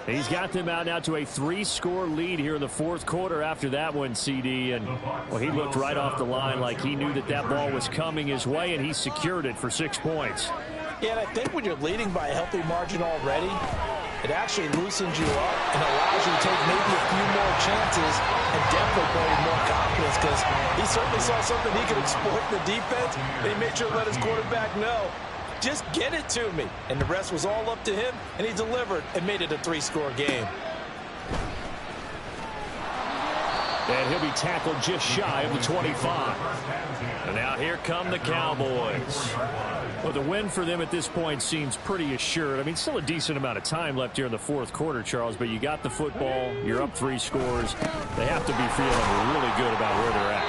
Speaker 5: He's got them out now to a 3-score lead here in the 4th quarter after that one, CD. And, well, he looked right off the line like he knew that that ball was coming his way, and he secured it for 6 points.
Speaker 7: Yeah, and I think when you're leading by a healthy margin already, it actually loosens you up and allows you to take maybe a few more chances and definitely build more confidence, because he certainly saw something he could exploit in the defense, and he made sure to let his quarterback know, just get it to me. And the rest was all up to him, and he delivered and made it a 3-score game.
Speaker 5: And he'll be tackled just shy of the 25.
Speaker 2: And now here come the Cowboys.
Speaker 5: Well, the win for them at this point seems pretty assured. I mean, still a decent amount of time left here in the 4th quarter, Charles, but you got the football, you're up 3 scores. They have to be feeling really good about where they're at.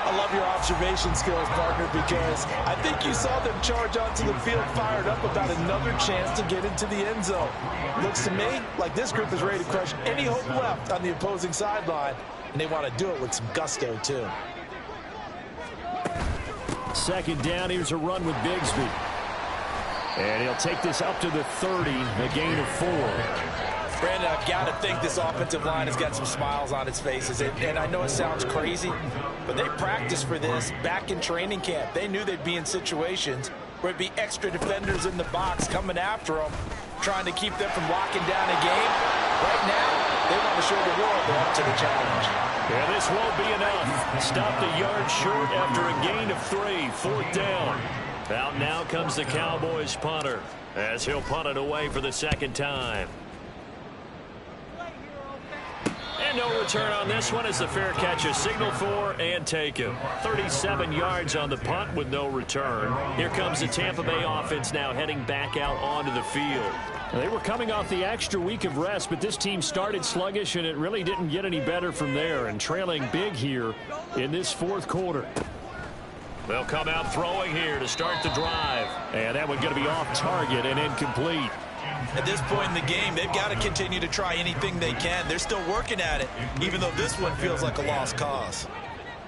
Speaker 7: I love your observation skills, partner, because I think you saw them charge onto the field fired up about another chance to get into the end zone. Looks to me like this group is ready to crush any hope left on the opposing sideline, and they want to do it with some gusto, too.
Speaker 5: 2nd down, here's a run with Bigsby. And he'll take this up to the 30, a gain of 4.
Speaker 3: Brandon, I've got to think this offensive line has got some smiles on its faces. And I know it sounds crazy, but they practiced for this back in training camp. They knew they'd be in situations where it'd be extra defenders in the box coming after them, trying to keep them from locking down a game. Right now, they want to show the world they're up to the challenge.
Speaker 2: Yeah, this won't be enough. Stopped a yard short after a gain of 3. 4th down. Out now comes the Cowboys punter as he'll punt it away for the 2nd time. And no return on this one as the fair catch is signaled for and taken. 37 yards on the punt with no return. Here comes the Tampa Bay offense now heading back out onto the field.
Speaker 5: They were coming off the extra week of rest, but this team started sluggish, and it really didn't get any better from there, and trailing big here in this 4th quarter.
Speaker 2: They'll come out throwing here to start the drive.
Speaker 5: And that one's going to be off target and incomplete.
Speaker 3: At this point in the game, they've got to continue to try anything they can. They're still working at it, even though this one feels like a lost cause.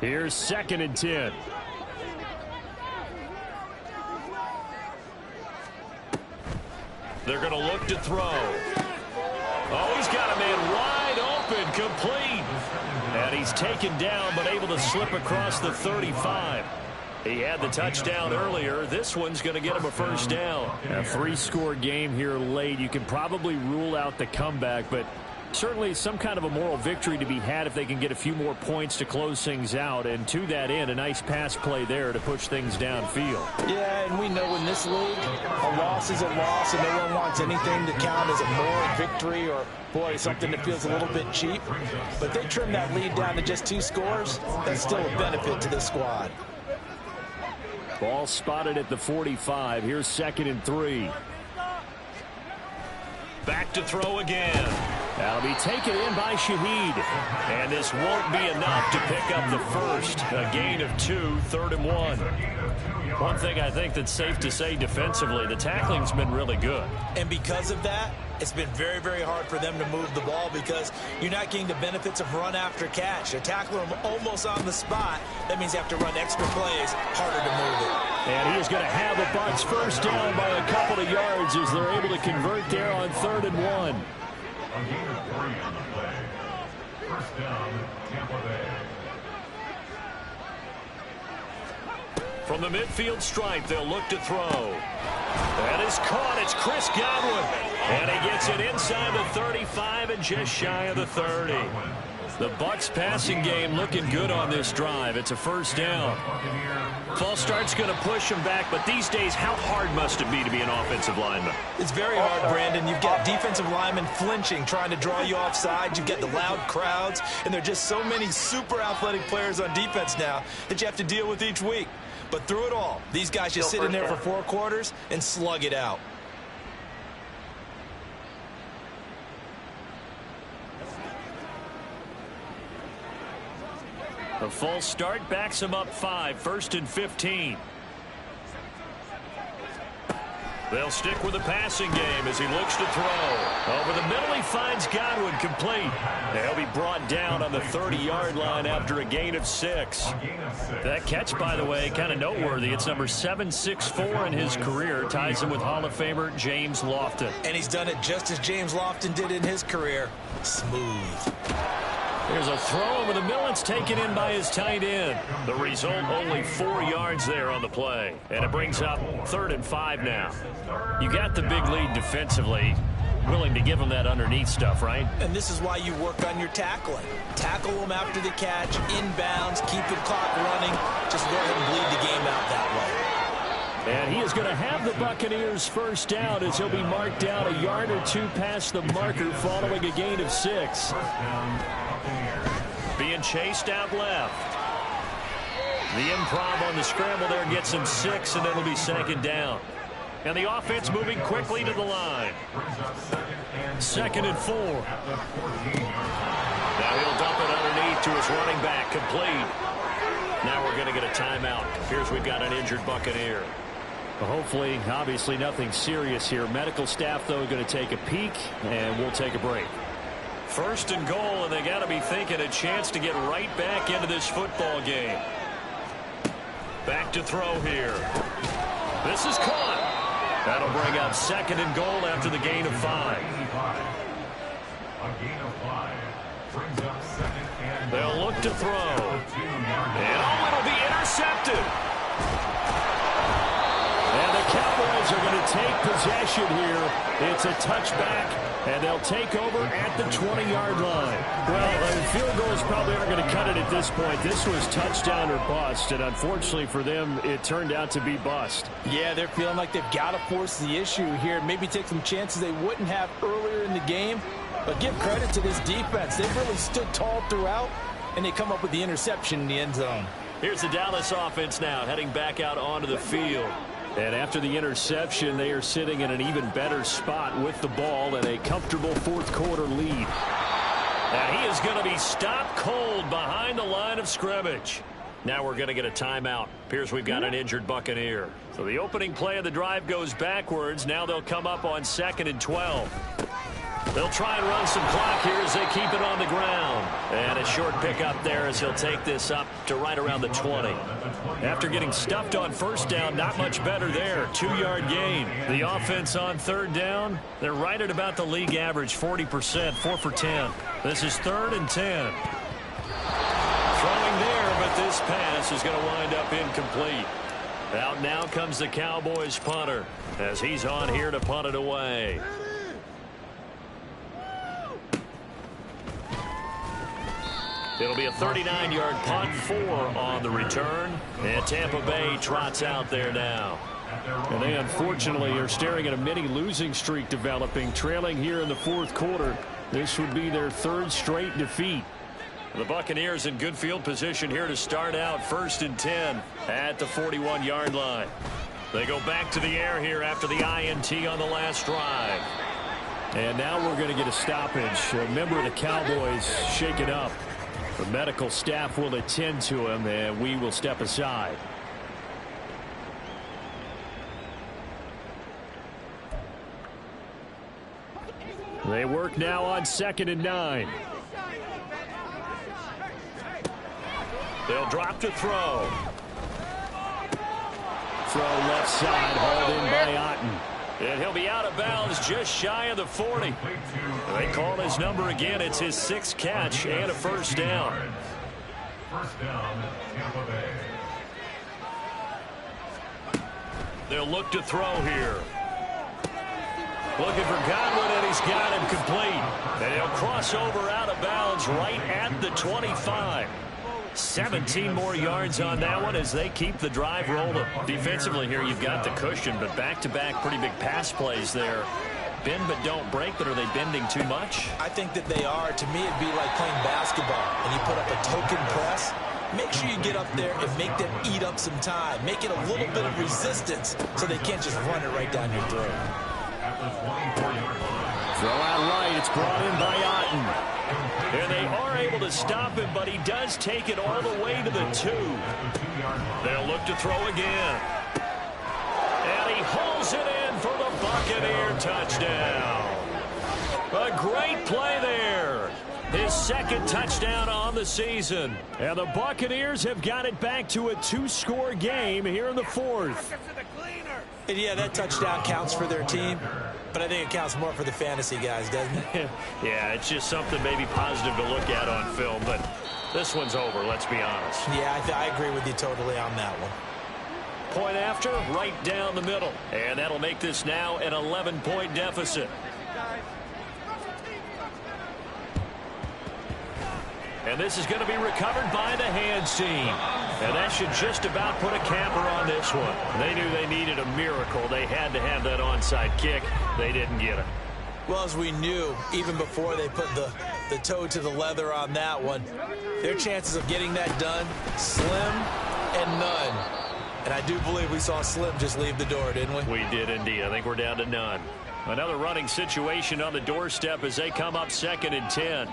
Speaker 5: Here's 2nd and 10.
Speaker 2: They're going to look to throw. Oh, he's got a man wide open, complete. And he's taken down, but able to slip across the 35. He had the touchdown earlier. This one's going to get him a first down.
Speaker 5: A 3-score game here late. You can probably rule out the comeback, but certainly some kind of a moral victory to be had if they can get a few more points to close things out. And to that end, a nice pass play there to push things downfield.
Speaker 7: Yeah, and we know in this league, a loss is a loss, and no one wants anything to count as a moral victory or, boy, something that feels a little bit cheap. But they trim that lead down to just 2 scores. That's still a benefit to this squad.
Speaker 5: Ball spotted at the 45. Here's 2nd and 3.
Speaker 2: Back to throw again.
Speaker 5: That'll be taken in by Shaheed.
Speaker 2: And this won't be enough to pick up the first. A gain of 2, 3rd and 1. One thing I think that's safe to say defensively, the tackling's been really good.
Speaker 3: And because of that, it's been very, very hard for them to move the ball because you're not getting the benefits of run after catch. They're tackling them almost on the spot. That means you have to run extra plays, harder to move it.
Speaker 5: And he is going to have a Bucs first down by a couple of yards as they're able to convert there on 3rd and 1.
Speaker 4: A gain of 3 on the play. First down, Tampa Bay.
Speaker 2: From the midfield stripe, they'll look to throw. That is caught. It's Chris Godwin. And he gets it inside the 35 and just shy of the 30. The Bucs passing game looking good on this drive. It's a first down. False start's going to push him back, but these days, how hard must it be to be an offensive lineman?
Speaker 3: It's very hard, Brandon. You've got defensive linemen flinching, trying to draw you offside. You've got the loud crowds, and there are just so many super athletic players on defense now that you have to deal with each week. But through it all, these guys just sit in there for 4 quarters and slug it out.
Speaker 2: The false start backs him up 5, 1st and 15. They'll stick with the passing game as he looks to throw. Over the middle, he finds Godwin complete. They'll be brought down on the 30-yard line after a gain of 6. That catch, by the way, kind of noteworthy. It's number 764 in his career. Ties him with Hall of Famer James Lofton.
Speaker 3: And he's done it just as James Lofton did in his career. Smooth.
Speaker 2: There's a throw over the middle. It's taken in by his tight end. The result, only 4 yards there on the play. And it brings up 3rd and 5 now. You got the big lead defensively. Willing to give him that underneath stuff, right?
Speaker 3: And this is why you work on your tackling. Tackle them after the catch, inbounds, keep the clock running. Just go ahead and bleed the game out that way.
Speaker 5: And he is going to have the Buccaneers first down as he'll be marked down a yard or 2 past the marker following a gain of 6.
Speaker 2: Being chased out left. The improv on the scramble there gets him 6, and it'll be 2nd down. And the offense moving quickly to the line. 2nd and 4. Now he'll dump it underneath to his running back, complete. Now we're going to get a timeout. Here's we've got an injured Buccaneer.
Speaker 5: Well, hopefully, obviously nothing serious here. Medical staff, though, going to take a peek, and we'll take a break.
Speaker 2: 1st and goal, and they got to be thinking a chance to get right back into this football game. Back to throw here. This is caught. That'll bring up 2nd and goal after the gain of 5.
Speaker 4: A gain of 5 brings up 2nd and
Speaker 2: They'll look to throw. And oh, it'll be intercepted.
Speaker 5: And the Cowboys are going to take possession here. It's a touchback, and they'll take over at the 20-yard line. Well, field goals probably aren't going to cut it at this point. This was touchdown or bust, and unfortunately for them, it turned out to be bust.
Speaker 7: Yeah, they're feeling like they've got to force the issue here. Maybe take some chances they wouldn't have earlier in the game. But give credit to this defense. They've really stood tall throughout, and they come up with the interception in the end zone.
Speaker 2: Here's the Dallas offense now, heading back out onto the field.
Speaker 5: And after the interception, they are sitting in an even better spot with the ball and a comfortable 4th quarter lead.
Speaker 2: And he is going to be stopped cold behind the line of scrimmage. Now we're going to get a timeout. Appears we've got an injured Buccaneer. So the opening play of the drive goes backwards. Now they'll come up on 2nd and 12. They'll try and run some clock here as they keep it on the ground. And a short pickup there as he'll take this up to right around the 20. After getting stuffed on first down, not much better there. 2-yard gain. The offense on third down, they're right at about the league average, 40%, 4 for 10. This is 3rd and 10. Throwing there, but this pass is going to wind up incomplete. Out now comes the Cowboys punter as he's on here to punt it away. It'll be a 39-yard punt, 4 on the return. And Tampa Bay trots out there now.
Speaker 5: And they unfortunately are staring at a mini losing streak developing, trailing here in the 4th quarter. This would be their 3rd straight defeat.
Speaker 2: The Buccaneers in good field position here to start out 1st and 10 at the 41-yard line. They go back to the air here after the INT on the last drive.
Speaker 5: And now we're going to get a stoppage. A member of the Cowboys shaken up. The medical staff will attend to him, and we will step aside. They work now on 2nd and 9.
Speaker 2: They'll drop to throw.
Speaker 5: Throw left side, hauled in by Otten.
Speaker 2: And he'll be out of bounds just shy of the 40. They call his number again. It's his 6th catch and a first down.
Speaker 4: First down, Tampa Bay.
Speaker 2: They'll look to throw here. Looking for Godwin, and he's got him complete. And he'll cross over out of bounds right at the 25. 17 more yards on that one as they keep the drive rolling. Defensively here, you've got the cushion, but back-to-back pretty big pass plays there. Bend but don't break, but are they bending too much?
Speaker 3: I think that they are. To me, it'd be like playing basketball, and you put up a token press. Make sure you get up there and make them eat up some time. Make it a little bit of resistance so they can't just run it right down your throat.
Speaker 5: Throw out right. It's brought in by Otten.
Speaker 2: And they are able to stop him, but he does take it all the way to the 2. They'll look to throw again. And he hauls it in for the Buccaneer touchdown. A great play there. His 2nd touchdown on the season.
Speaker 5: And the Buccaneers have got it back to a 2-score game here in the 4th.
Speaker 3: And yeah, that touchdown counts for their team, but I think it counts more for the fantasy guys, doesn't it?
Speaker 2: Yeah, it's just something maybe positive to look at on film, but this one's over, let's be honest.
Speaker 3: Yeah, I agree with you totally on that one.
Speaker 2: Point after, right down the middle. And that'll make this now an 11-point deficit. And this is going to be recovered by the hands team. And that should just about put a capper on this one. They knew they needed a miracle. They had to have that onside kick. They didn't get it.
Speaker 3: Well, as we knew, even before they put the toe to the leather on that one, their chances of getting that done, slim and none. And I do believe we saw Slim just leave the door, didn't we?
Speaker 2: We did indeed. I think we're down to none. Another running situation on the doorstep as they come up 2nd and 10.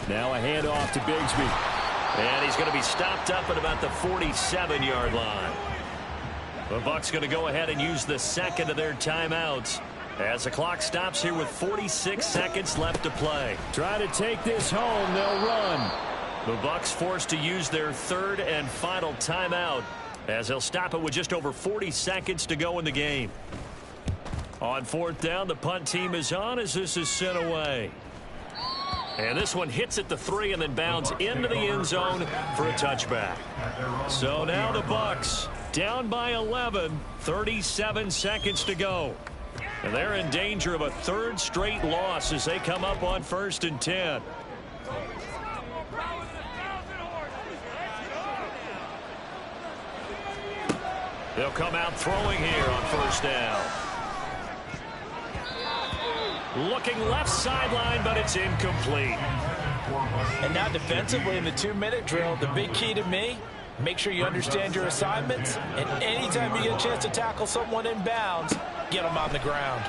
Speaker 5: Now a handoff to Bigsby.
Speaker 2: And he's going to be stopped up at about the 47-yard line. The Bucs going to go ahead and use the 2nd of their timeouts as the clock stops here with 46 seconds left to play.
Speaker 5: Try to take this home. They'll run.
Speaker 2: The Bucs forced to use their 3rd and final timeout as they'll stop it with just over 40 seconds to go in the game. On 4th down, the punt team is on as this is sent away. And this one hits at the 3 and then bounds into the end zone for a touchback. So now the Bucs down by 11, 37 seconds to go. And they're in danger of a 3rd straight loss as they come up on 1st and 10. They'll come out throwing here on 1st down. Looking left sideline, but it's incomplete.
Speaker 3: And now defensively in the 2-minute drill, the big key to me, make sure you understand your assignments, and anytime you get a chance to tackle someone in bounds, get them on the ground.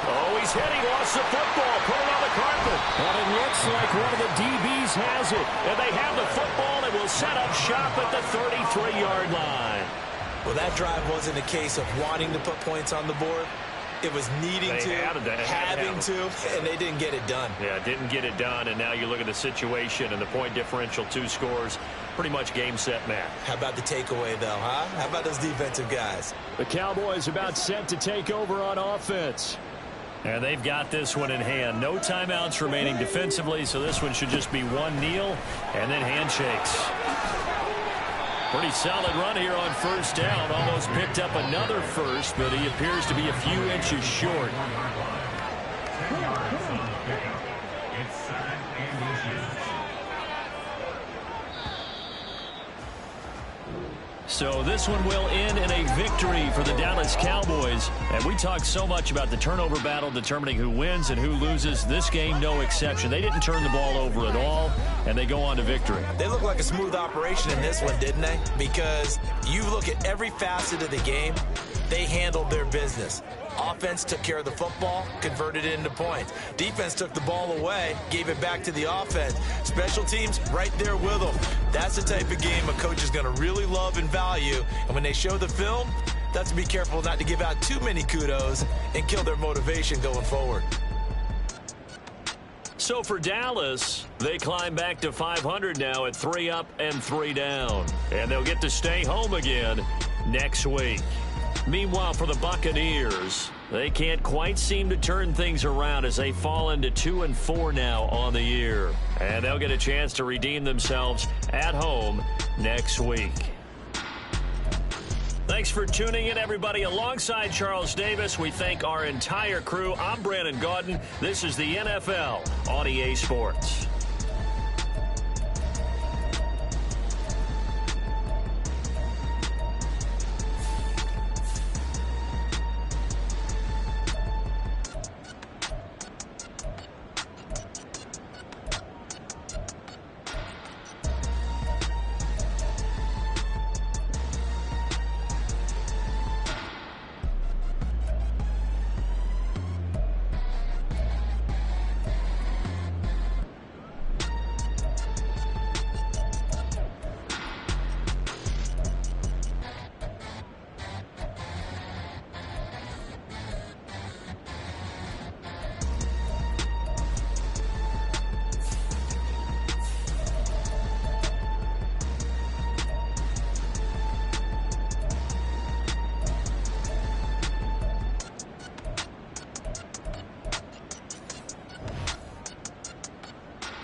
Speaker 2: Oh, he's hit. He lost the football. Put it on the carpet.
Speaker 5: And it looks like one of the DBs has it.
Speaker 2: And they have the football and will set up shop at the 33-yard line.
Speaker 3: Well, that drive wasn't a case of wanting to put points on the board. It was needing having to, and they didn't get it done.
Speaker 2: Yeah, didn't get it done, and now you look at the situation and the point differential, 2 scores, pretty much game, set, match.
Speaker 3: How about the takeaway, though, huh? How about those defensive guys?
Speaker 5: The Cowboys about set to take over on offense.
Speaker 2: And they've got this one in hand. No timeouts remaining defensively, so this one should just be one kneel and then handshakes. Pretty solid run here on first down. Almost picked up another first, but he appears to be a few inches short. So this one will end in a victory for the Dallas Cowboys. And we talk so much about the turnover battle determining who wins and who loses. This game, no exception. They didn't turn the ball over at all, and they go on to victory.
Speaker 3: They look like a smooth operation in this one, didn't they? Because you look at every facet of the game, they handled their business. Offense took care of the football, converted it into points. Defense took the ball away, gave it back to the offense. Special teams right there with them. That's the type of game a coach is going to really love and value. And when they show the film, that's to be careful not to give out too many kudos and kill their motivation going forward.
Speaker 2: So for Dallas, they climb back to 500 now at 3 up and 3 down. And they'll get to stay home again next week. Meanwhile, for the Buccaneers, they can't quite seem to turn things around as they fall into 2-4 now on the year. And they'll get a chance to redeem themselves at home next week. Thanks for tuning in, everybody. Alongside Charles Davis, we thank our entire crew. I'm Brandon Gaudin. This is the NFL on EA Sports.